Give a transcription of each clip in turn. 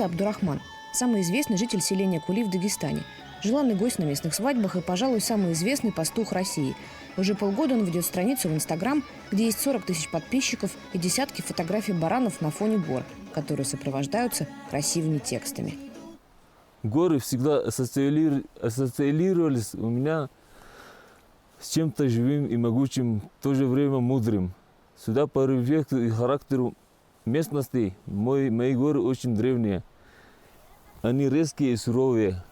Это Абдурахман, самый известный житель селения Кули в Дагестане. Желанный гость на местных свадьбах и, пожалуй, самый известный пастух России. Уже полгода он ведет страницу в Инстаграм, где есть 40 тысяч подписчиков и десятки фотографий баранов на фоне гор, которые сопровождаются красивыми текстами. Горы всегда ассоциировались у меня с чем-то живым и могучим, в то же время мудрым. Сюда по эффекту и характеру местности мои горы очень древние. Они резкие и суровые.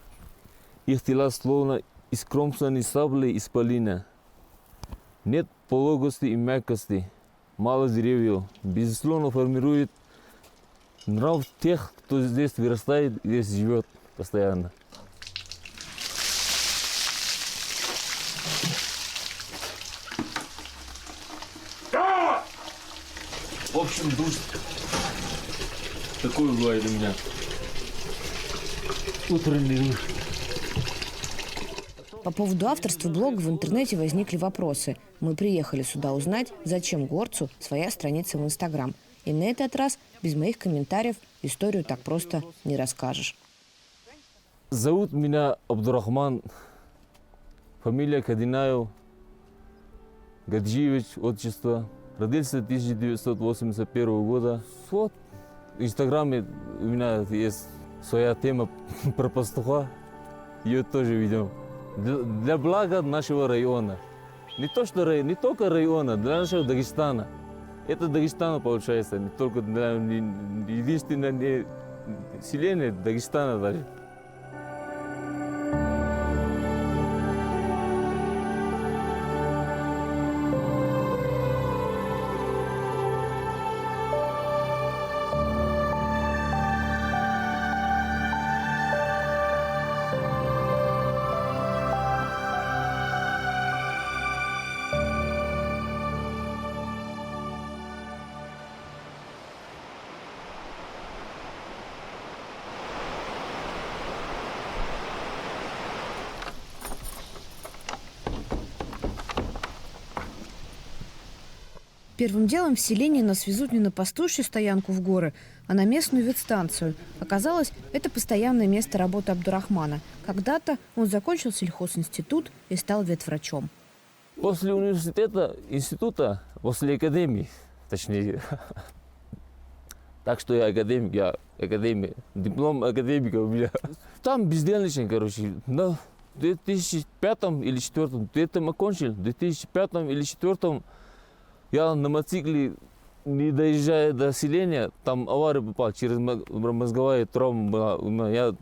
Их тела словно искромсаны саблей исполина. Нет пологости и мягкости, мало деревьев. Безусловно, формирует нрав тех, кто здесь вырастает и здесь живет постоянно. В общем, дождь такой бывает у меня. Утренний. По поводу авторства блога в интернете возникли вопросы. Мы приехали сюда узнать, зачем горцу своя страница в Инстаграм. И на этот раз без моих комментариев историю так просто не расскажешь. Зовут меня Абдурахман, фамилия Кадинаев, Гаджиевич, отчество. Родился 1981 года. Вот в Инстаграме у меня есть своя тема про пастуха. Ее тоже ведем. Для блага нашего района. Не только района, для нашего Дагестана. Это Дагестана получается, не только для единственного населения Дагестана даже. Первым делом в селении нас везут не на пастушью стоянку в горы, а на местную ветстанцию. Оказалось, это постоянное место работы Абдурахмана. Когда-то он закончил сельхозинститут и стал ветврачом. После института, после академии, точнее. Так что я академик, диплом академика у меня. Там бездельничный, короче. В 2005 или 2004, где-то окончил, в 2005 или 2004 я на мотоцикле, не доезжая до селения, там авария попал, через мозговая травма была. Я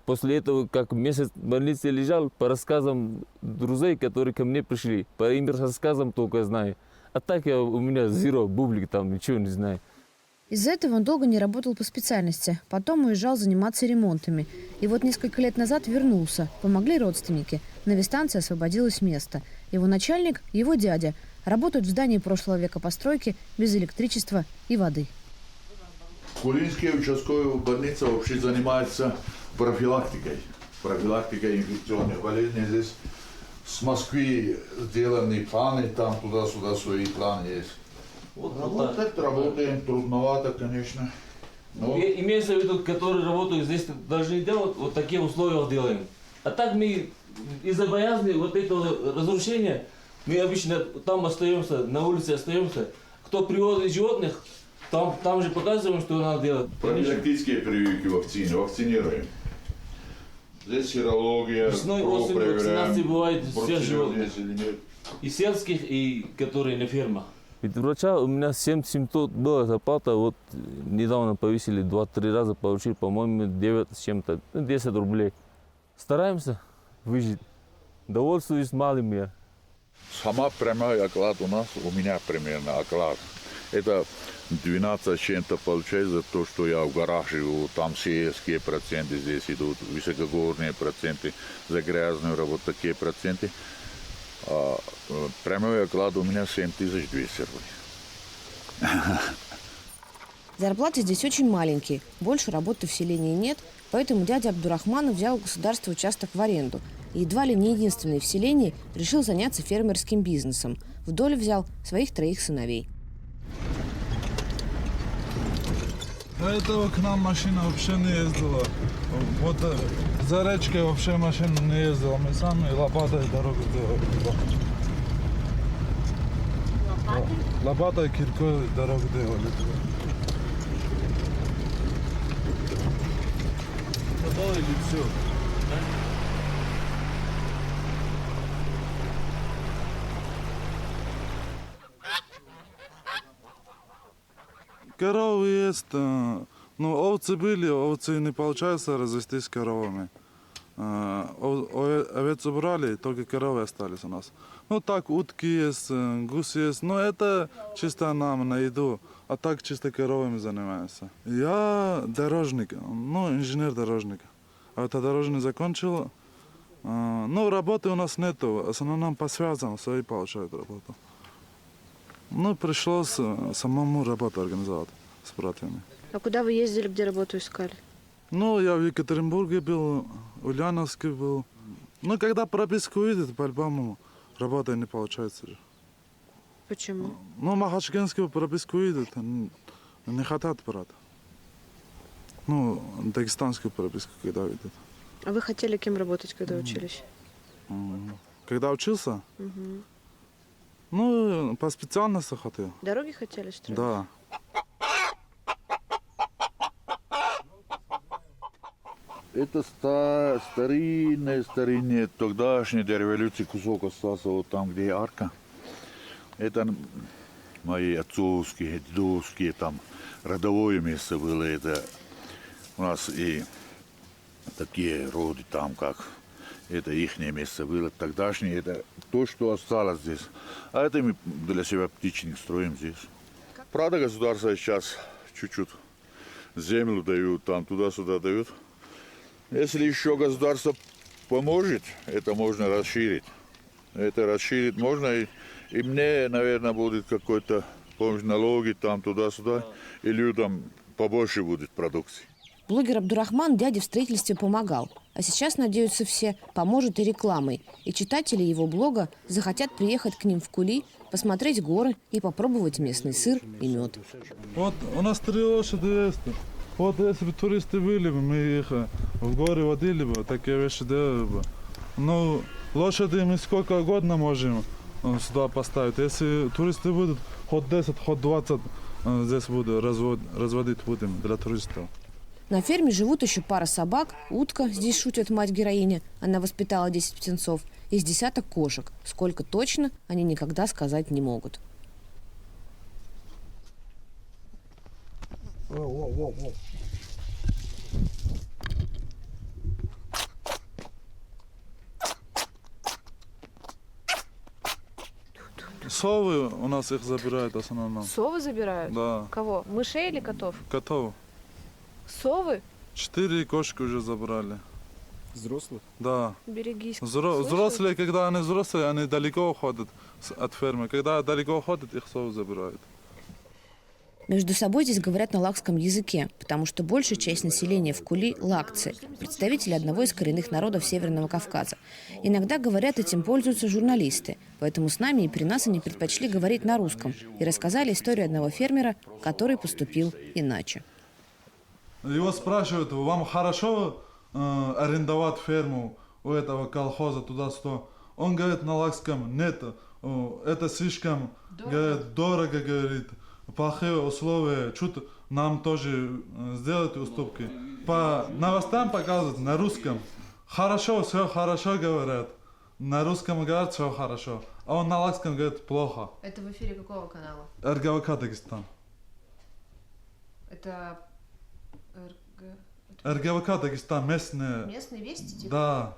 после этого, как месяц в больнице лежал, по рассказам друзей, которые ко мне пришли, по им рассказам только знаю. А так у меня zero, бублик, там ничего не знаю. Из-за этого он долго не работал по специальности. Потом уезжал заниматься ремонтами. И вот несколько лет назад вернулся. Помогли родственники. На ветстанции освободилось место. Его начальник, его дядя, работают в здании прошлого века постройки без электричества и воды. Кулинская участковая больница вообще занимается профилактикой. Профилактикой инфекционных болезней. Здесь с Москвы сделаны планы, там туда-сюда свои планы есть. Вот работаем, трудновато, конечно. Но... Имеется в виду, которые работают здесь, должны делать, вот такие условия делаем. А так мы из-за боязни вот этого разрушения, мы обычно там остаемся, на улице остаемся. Кто приводит животных, там же показываем, что надо делать. Профилактические прививки вакцины, вакцинируем. Здесь серология, вакцинации бывает всех животных. И сельских, и которые на фермах. Ведь врача у меня 700 была зарплата, вот недавно повесили 2-3 раза, получил, по-моему, 9 с чем-то, 10 рублей. Стараемся выжить. Довольствуюсь малым я. Сама прямой оклад у меня примерно оклад. Это 12 чем-то получается за то, что я в горах живу, там сельские проценты, здесь идут высокогорные проценты, за грязную работу такие проценты. А прямой оклад у меня 7200 рублей. Зарплаты здесь очень маленькие. Больше работы в селении нет, поэтому дядя Абдурахмана взял у государства участок в аренду. И едва ли не единственный в селении решил заняться фермерским бизнесом. В долю взял своих 3 сыновей. До этого к нам машина вообще не ездила. Вот за речкой вообще машина не ездила. Мы сами лопатой дорогу делали. Лопатой, киркой дорогу делали. Готово или все? Коровы есть, ну овцы были, овцы не получается развестись коровами. Овец убрали, только коровы остались у нас. Ну так, утки есть, гуси есть, но это чисто нам на еду, а так чисто коровами занимаемся. Я дорожник, ну инженер-дорожник. А это дорожный закончил. Ну работы у нас нету, в основном по связям свои получают работу. Ну, пришлось самому работу организовать с братьями. А куда вы ездили, где работу искали? Ну, я в Екатеринбурге был, в Ульяновске был. Ну, когда прописку видят, по-любому работа не получается же. Почему? Ну, Махачкалинскую прописку видят, не хотят брать. Ну, дагестанскую прописку, когда видят. А вы хотели кем работать, когда учились? Когда учился, Мгм. ну, по специальности хотел. Дороги хотели строить? Да. Это старинный, тогдашний до революции кусок остался вот там, где арка. Это мои отцовские, дедовские, там родовое место было. Это у нас и такие роды там, как это ихнее место было. Тогдашнее, это то, что осталось здесь. А это мы для себя птичник строим здесь. Правда, государство сейчас чуть-чуть землю дают, там туда-сюда дают. Если еще государство поможет, это можно расширить. Это расширить можно, и мне, наверное, будет какой-то помощь, налоги там туда-сюда, и людям побольше будет продукции. Блогер Абдурахман дяде в строительстве помогал. А сейчас, надеются все, поможет и рекламой. И читатели его блога захотят приехать к ним в Кули, посмотреть горы и попробовать местный сыр и мед. Вот у нас 3 лошади есть. Вот если бы туристы были бы, мы их в горы водили бы, такие вещи делали бы. Ну, лошади мы сколько угодно можем сюда поставить. Если туристы будут, хоть 10, хоть 20 здесь буду разводить будем для туристов. На ферме живут еще пара собак, утка, здесь шутит мать-героиня, она воспитала 10 птенцов, и с десяток кошек. Сколько точно, они никогда сказать не могут. Совы у нас их забирают в основном. Совы забирают? Да, Кого? Мышей или котов? котов. Совы? 4 кошки уже забрали. Взрослых? Да. Берегись. Взрослые, когда они взрослые, они далеко уходят от фермы. Когда далеко уходят, их совы забирают. Между собой здесь говорят на лакском языке, потому что большая часть населения в Кули – лакцы, представители одного из коренных народов Северного Кавказа. Иногда, говорят, этим пользуются журналисты, поэтому с нами и при нас они предпочли говорить на русском и рассказали историю одного фермера, который поступил иначе. Его спрашивают, вам хорошо арендовать ферму у этого колхоза туда-сюда? Он говорит на лакском, нет, это слишком дорого, говорит. Плохие условия, что-то нам тоже сделать уступки. По новостям показывают на русском. Хорошо, все хорошо говорят. На русском говорят, все хорошо. А он на лакском говорит, плохо. Это в эфире какого канала? РГВК Дагестан. Это РГВК Дагестан, местные. местные вести? Да.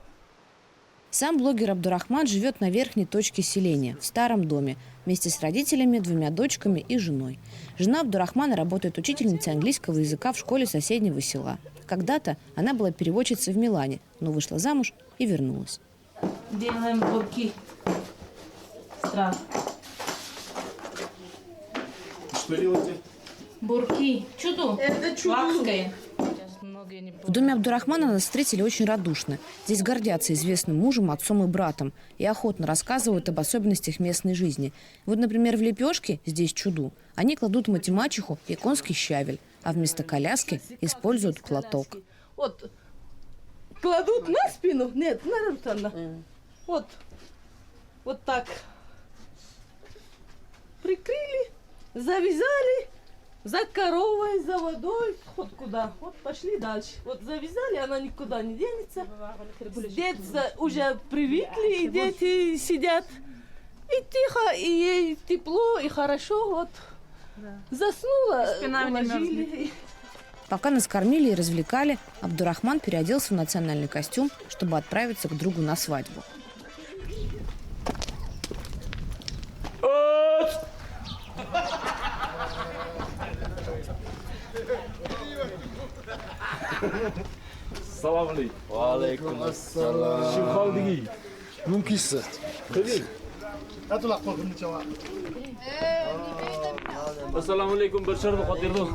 Сам блогер Абдурахман живет на верхней точке селения, в старом доме, вместе с родителями, 2 дочками и женой. Жена Абдурахмана работает учительницей английского языка в школе соседнего села. Когда-то она была переводчицей в Милане, но вышла замуж и вернулась. Делаем бурки. Страх. Что делаете? Бурки. Чуду. Это чуду. Лакское. В доме Абдурахмана нас встретили очень радушно. Здесь гордятся известным мужем, отцом и братом и охотно рассказывают об особенностях местной жизни. Вот, например, в лепешке, здесь чуду, они кладут мать и мачеху и конский щавель. а вместо коляски используют платок. Вот кладут на спину, нет, на руку. Вот, вот так. Прикрыли, завязали за коровой, за водой, вот куда. Вот пошли дальше. Вот завязали, она никуда не денется. Дети уже привыкли, и дети сидят. И тихо, и ей тепло, и хорошо. Вот заснула, уложили. Пока нас кормили и развлекали, Абдурахман переоделся в национальный костюм, чтобы отправиться к другу на свадьбу. Салам алейкум. Алейкум ассалам. Шимхалдиги. Мумкисса. Ассаламу алейкум, баршар хатирдо.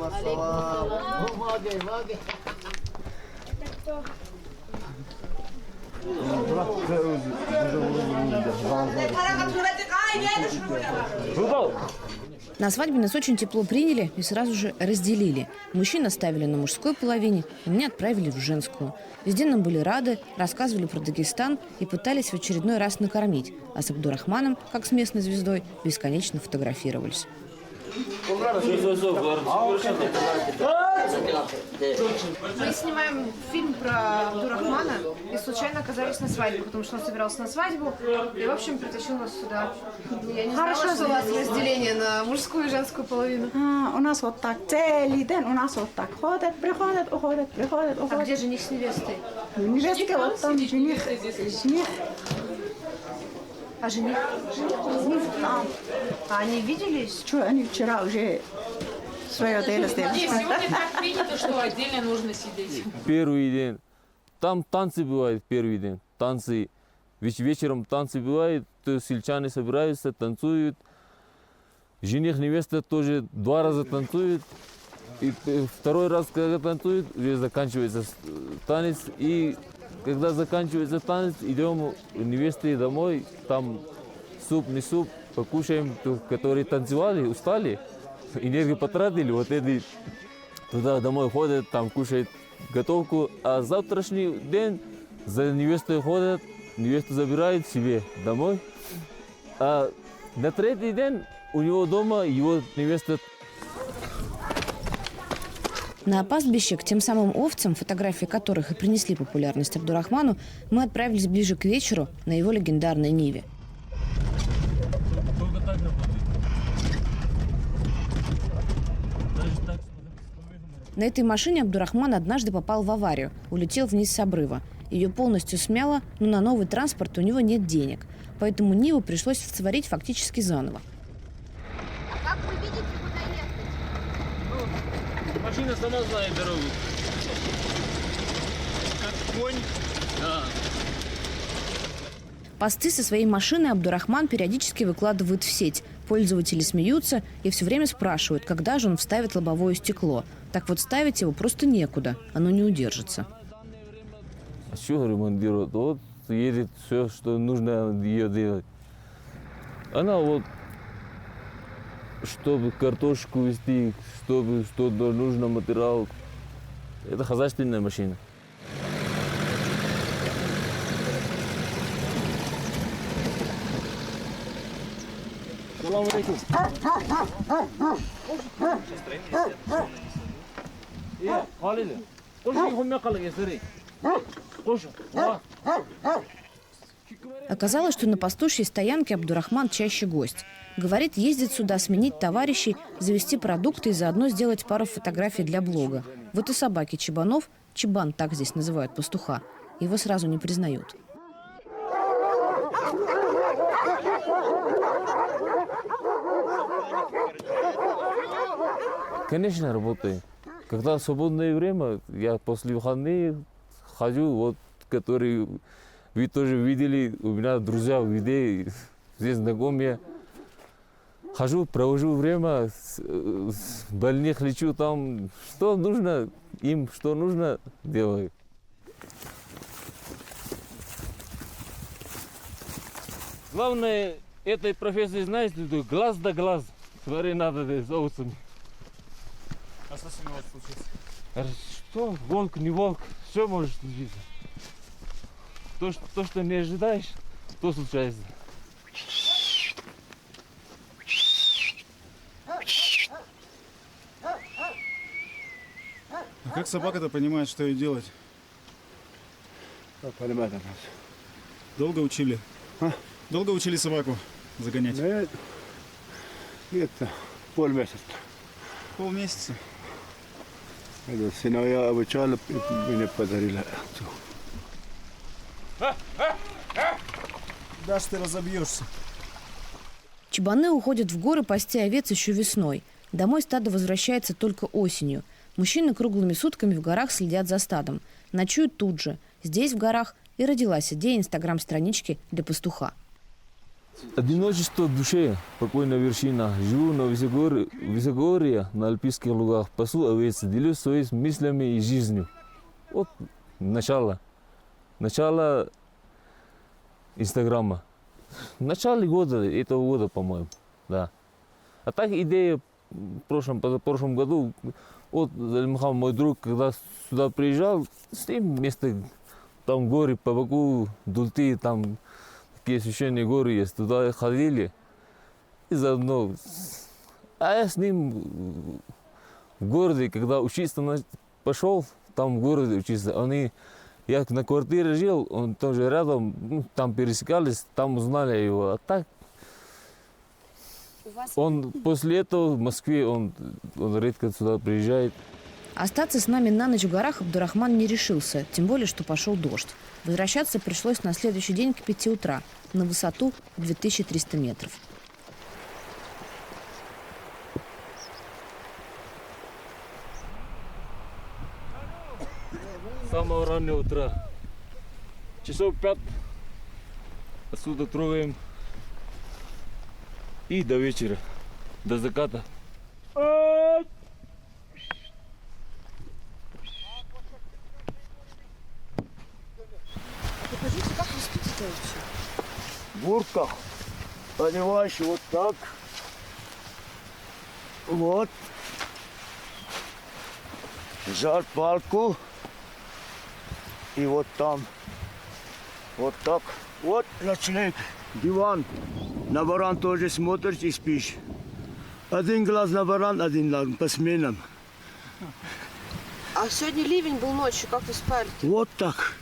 На свадьбе нас очень тепло приняли и сразу же разделили. Мужчин оставили на мужской половине, а меня отправили в женскую. Везде нам были рады, рассказывали про Дагестан и пытались в очередной раз накормить. А с Абдурахманом, как с местной звездой, бесконечно фотографировались. Мы снимаем фильм про Абдурахмана и случайно оказались на свадьбе, потому что он собирался на свадьбу и, в общем, притащил нас сюда. Я не знала, что у вас разделение на мужскую и женскую половину. У нас вот так целый день, у нас вот так ходят, приходят, уходят, приходят, А уходят. где жених с невестой? Невестка вот там, жених. А жених? Жених там. А они виделись? Что, они вчера уже свое дело сделали. Сегодня так принято, что отдельно нужно сидеть. Первый день. Там танцы бывают первый день. Танцы. Вечером танцы бывают, то сельчане собираются, танцуют. Жених, невеста тоже 2 раза танцуют. И второй раз, когда танцуют, уже заканчивается танец. И когда заканчивается танец, идем у невесты домой. Там суп, не суп, покушаем. Которые танцевали, устали, энергию потратили. Вот эти туда домой ходят, там кушают готовку. А завтрашний день за невестой ходят, невесту забирают себе домой. А на 3-й день у него дома его невеста. На пастбище к тем самым овцам, фотографии которых и принесли популярность Абдурахману, мы отправились ближе к вечеру на его легендарной Ниве. На этой машине Абдурахман однажды попал в аварию, улетел вниз с обрыва. Ее полностью смяло, но на новый транспорт у него нет денег. Поэтому Ниву пришлось сотворить фактически заново. Как вы видите, куда ехать? Машина сама знает дорогу. Как конь. Да. Посты со своей машиной Абдурахман периодически выкладывает в сеть. Пользователи смеются и все время спрашивают, когда же он вставит лобовое стекло. Так вот, ставить его просто некуда, оно не удержится. А что ремонтирует? Вот едет все, что нужно ее делать. Она вот, чтобы картошку везти, чтобы что-то нужно, материал. Это хозяйственная машина. Салам алейкум. Оказалось, что на пастушьей стоянке Абдурахман чаще гость. Говорит, ездит сюда сменить товарищей, завести продукты и заодно сделать пару фотографий для блога. Вот и собаки Чебанов, Чебан, так здесь называют пастуха, его сразу не признают. Конечно, работаю. Когда свободное время, я после выходных хожу, вот, которые вы тоже видели, у меня друзья в виде, здесь знакомые. Хожу, провожу время, с больных лечу там, что нужно им, что нужно, делаю. Главное, этой профессии, знаете, глаз да глаз. Смотри, надо с овцами. Что с ним может случиться? Что? Волк, не волк, все может случиться. То, что не ожидаешь, то случается. А как собака-то понимает, что ей делать? Долго учили? Долго учили собаку загонять? Где-то полмесяца. Полмесяца. Это сыновья обучали, мне подарили. Дашь, ты разобьешься. Чебаны уходят в горы пасти овец еще весной. Домой стадо возвращается только осенью. Мужчины круглыми сутками в горах следят за стадом. Ночуют тут же. Здесь, в горах, и родилась идея инстаграм-странички для пастуха. Одиночество в душе, покой на вершинах. Живу на высокогорье, на альпийских лугах. Пасу овец, делюсь своими мыслями и жизнью. Вот начало инстаграма. В начале этого года, по-моему, да. А так идея в прошлом году, вот Залимхан, мой друг, когда сюда приезжал, с ним вместе, там горы по Баку, Дулты, там такие священные горы есть, туда ходили. И заодно, а я с ним в городе, когда учиться пошел, там в городе учиться, я на квартире жил, он тоже рядом, там пересекались, там узнали его. А так, он после этого в Москве, он редко сюда приезжает. Остаться с нами на ночь в горах Абдурахман не решился, тем более, что пошел дождь. Возвращаться пришлось на следующий день к 5 утра, на высоту 2300 метров. С самого раннего утра, часов 5, отсюда трогаем и до вечера, до заката. Покажите, как вы спите вообще? В бурках одеваешь вот так. Вот. Жать палку. И вот там. Вот так. Вот ночлег. Диван. На баран тоже смотришь и спишь. Один глаз на баран, один глаз по сменам. А сегодня ливень был ночью, как вы спали? Вот так.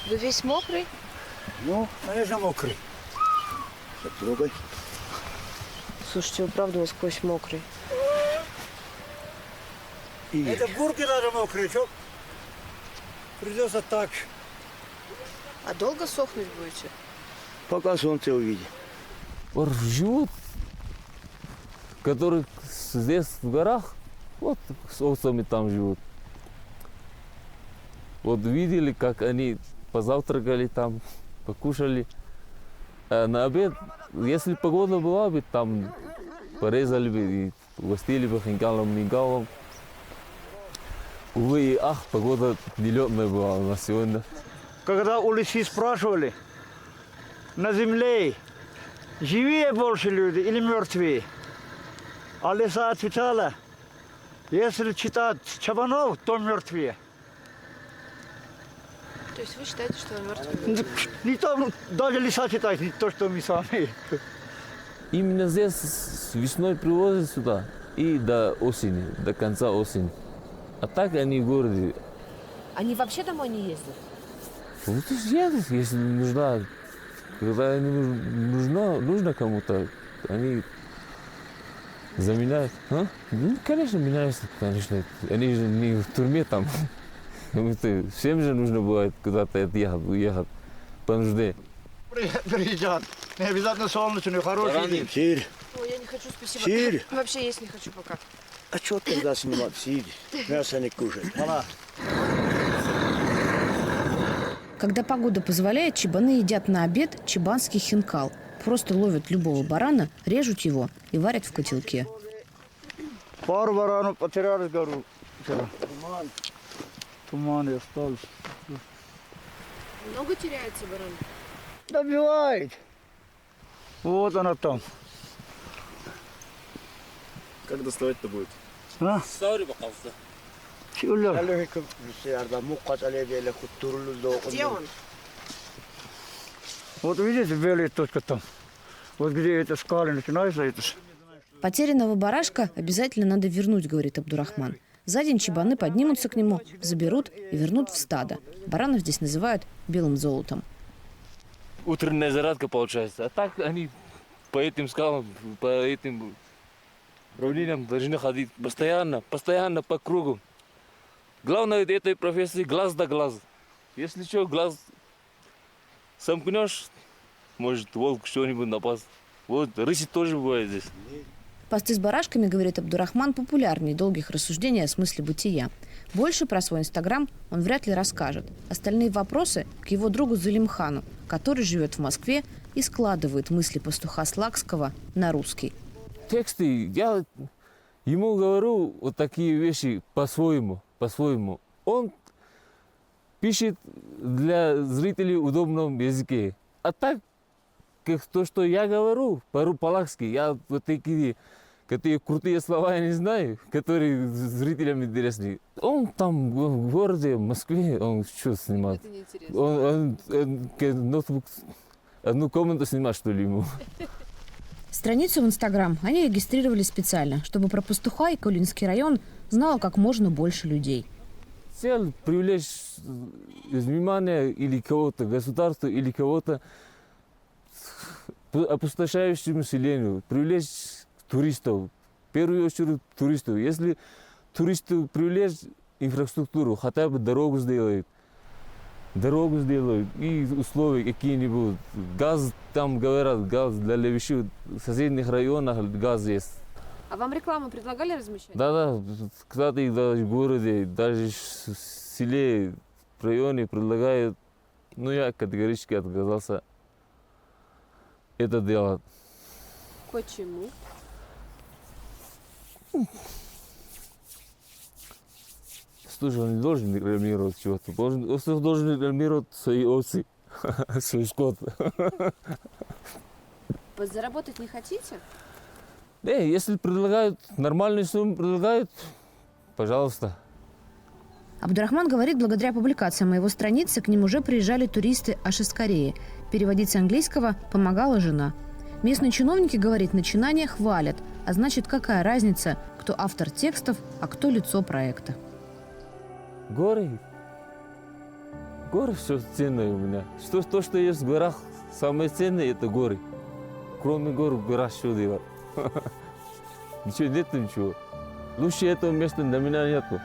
Вы весь мокрый? Ну, конечно, мокрый. Трогай. Слушайте, вы правда насквозь мокрый. Это бурки даже мокрые, что? Придется так. А долго сохнуть будете? Пока солнце увидит. Живут, которые здесь в горах, вот с овцами там живут. Вот видели, как они позавтракали там, покушали. А на обед, если погода была бы, там порезали бы и угостили бы хинкалом. Увы и ах, погода нелетная была у нас сегодня. Когда у лисы спрашивали, на земле живые больше люди или мертвые? А лиса отвечала, если читать чабанов, то мертвые. То есть вы считаете, что вы мертвый? Не то, даже лиса читает, не то, что мы сами. Именно здесь весной привозят сюда и до осени, до конца осени. А так они в городе. Они вообще домой не ездят? Вот и едут, если нужна. Когда нужно кому-то, они заменяют. А? Ну, конечно, меняются, конечно. Они же не в тюрьме там. Всем же нужно бывает куда-то уехать по нужде. Приезжат. Не обязательно солнечный, хороший день. Сирь. Ой, я не хочу, спасибо. Сирь. Вообще есть не хочу пока. А что тогда снимать? Сирь. Мясо не кушать. Когда погода позволяет, чебаны едят на обед чебанский хинкал. Просто ловят любого барана, режут его и варят в котелке. Пару баранов потеряли, говорю. Туман и остался. Много теряется баран? Добивает. Вот она там. Как доставать-то будет? А? Ставлю бокалса. Şöyle. Aleyküm selam. Mukkat aleyhiyle kutturuluz da. Где он? Вот видите, белая точка там. Вот где эта скала начинается, это Потерянного барашка обязательно надо вернуть, говорит Абдурахман. За день чебаны поднимутся к нему, заберут и вернут в стадо. Баранов здесь называют белым золотом. Утренняя зарядка получается. А так они по этим скалам, по этим равнинам должны ходить постоянно по кругу. Главное в этой профессии глаз да глаз. Если что, глаз сомкнешь, может волк что-нибудь напасть. Вот рыси тоже бывает здесь. Посты с барашками, говорит Абдурахман, популярнее долгих рассуждений о смысле бытия. Больше про свой инстаграм он вряд ли расскажет. Остальные вопросы к его другу Залимхану, который живет в Москве и складывает мысли пастуха Слакского на русский. Тексты, я ему говорю вот такие вещи по-своему. Он пишет для зрителей в удобном языке. А так, как то, что я говорю по-лакски, я вот такие крутые слова я не знаю, которые зрителям интересны. Он там в городе, в Москве, он что снимает? Это неинтересно. Он ноутбук, одну комнату снимает, что ли, ему. Страницу в Инстаграм они регистрировали специально, чтобы про пастуха и Колинский район знало как можно больше людей. Цель привлечь внимание или кого-то, государства, или кого-то опустошающему населению, привлечь туристов, в первую очередь туристов. Если туристов привлечь, инфраструктуру, хотя бы дорогу сделают и условия какие-нибудь. Газ, там говорят, газ для левищей, в соседних районах газ есть. А вам рекламу предлагали размещать? Да, кстати, даже в городе, даже в селе, в районе предлагают, но я категорически отказался это делать. Почему? Слушай, он не должен рекламировать чего-то, он должен рекламировать свои овцы, свой скот. Подзаработать не хотите? Если предлагают, нормальную сумму предлагают, пожалуйста. Абдурахман говорит, благодаря публикациям на его странице к ним уже приезжали туристы аж из Кореи. Переводить с английского помогала жена. Местные чиновники, говорит, начинания хвалят. А значит, какая разница, кто автор текстов, а кто лицо проекта? Горы все ценное у меня. То, что есть в горах, самое ценное – это горы. Кроме гор, в горах что делать? Ничего, нет ничего. Лучше этого места для меня нету.